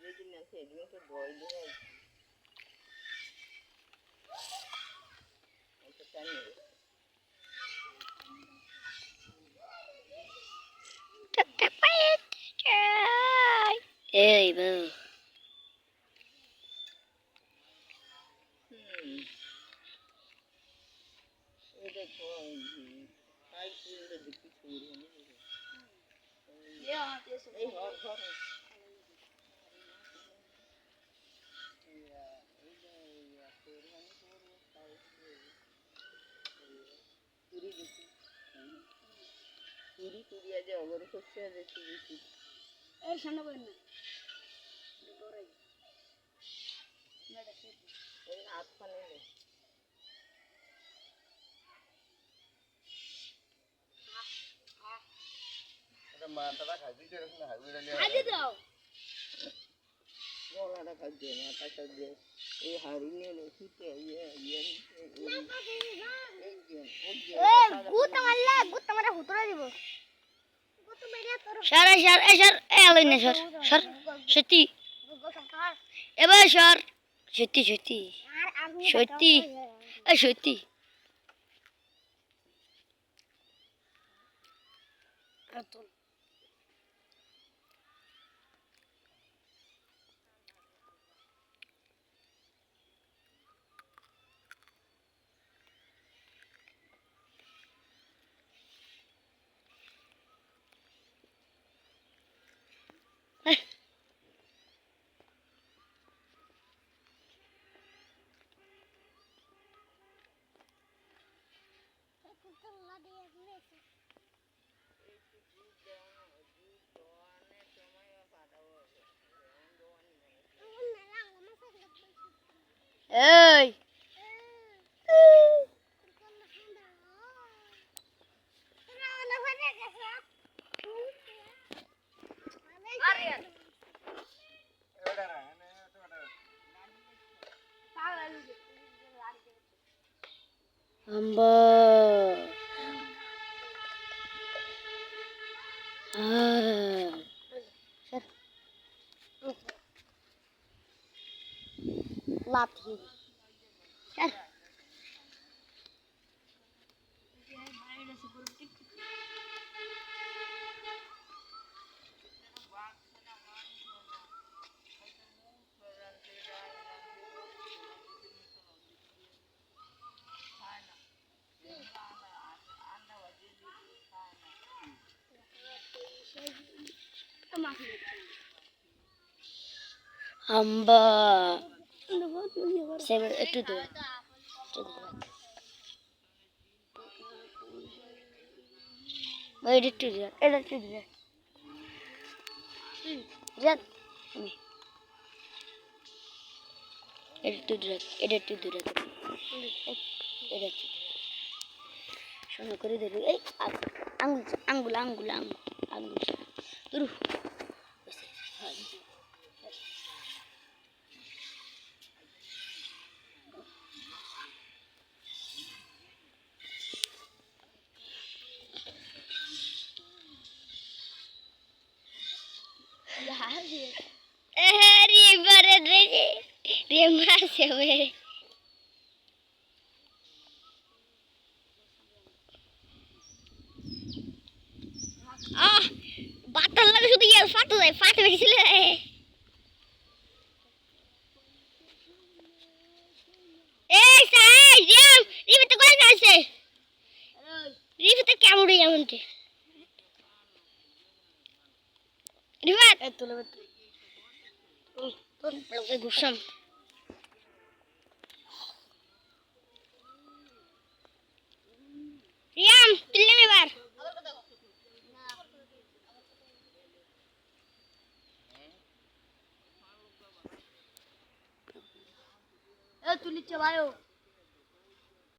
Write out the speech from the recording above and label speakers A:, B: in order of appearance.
A: যেদিন না সেদিন তো ভয় দিয়ে একটা টাইম
B: এই বউ
A: দেখো কাজ করে দেখি ছবি এই ঘর ঘর পুরি আজ অগর করছে দেখি দেখি
C: এই সামনে বলেন না
A: হাত পানি মাথাটা খাইতে না
C: হাজি দাও
A: গলাটা খাইতে মাথা খাইতে এই হাড়ি নিয়ে শুতে
C: গুত মারা হুতরা দিব
B: সর সর সর এলাই না সর সর সত্যি এবার সর সত্যি সত্যি সত্যি সত্যি এই আম্বা লাঠি আম্বা একটু দূর একটু দূর এটা একটু দূর একটু দূর এটা একটু দূর এটা একটু শোনো করে ধরু এই আঙ্গুল আঙ্গুল আঙ্গুল আঙ্গুল আঙ্গুল ধরু বাতাল লাগে শুধু ইয়ার ফাটে যায় ফাটে বেরিয়েছিল এই সাই রিম রিমিতে কই যাচ্ছে রিমিতে কেমন রে এমনটি রিমাত এ তুলে তোর ব্লগে ঘুরছাম রিয়াম তুললে এবার এ তুলিচ্ছে ভাইও